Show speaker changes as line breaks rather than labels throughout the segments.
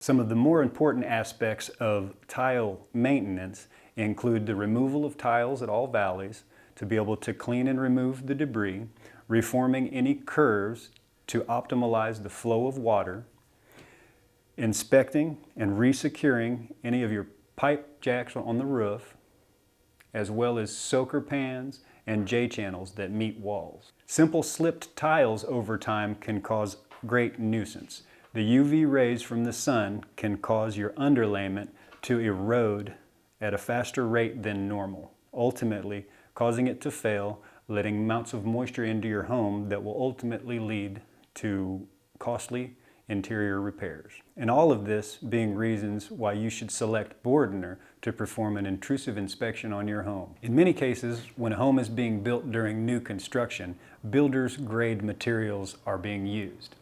Some of the more important aspects of tile maintenance include the removal of tiles at all valleys to be able to clean and remove the debris, reforming any curves to optimize the flow of water, inspecting and resecuring any of your pipe jacks on the roof, as well as soaker pans and J-channels that meet walls. Simple slipped tiles over time can cause great nuisance. The UV rays from the sun can cause your underlayment to erode at a faster rate than normal, ultimately causing it to fail, letting amounts of moisture into your home that will ultimately lead to costly interior repairs. And all of this being reasons why you should select Bordner to perform an intrusive inspection on your home. In many cases, when a home is being built during new construction, builder's grade materials are being used.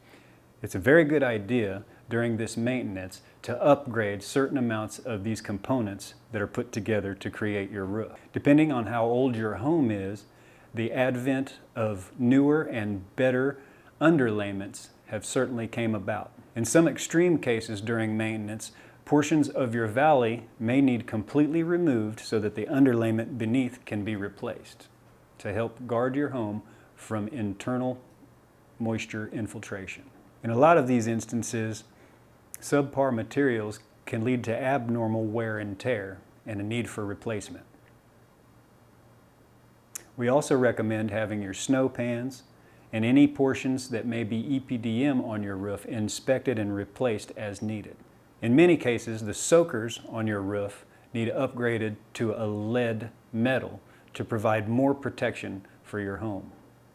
It's a very good idea during this maintenance to upgrade certain amounts of these components that are put together to create your roof. Depending on how old your home is, the advent of newer and better underlayments have certainly came about. In some extreme cases during maintenance, portions of your valley may need completely removed so that the underlayment beneath can be replaced to help guard your home from internal moisture infiltration. In a lot of these instances, subpar materials can lead to abnormal wear and tear and a need for replacement. We also recommend having your snow pans and any portions that may be EPDM on your roof inspected and replaced as needed. In many cases, the soakers on your roof need upgraded to a lead metal to provide more protection for your home.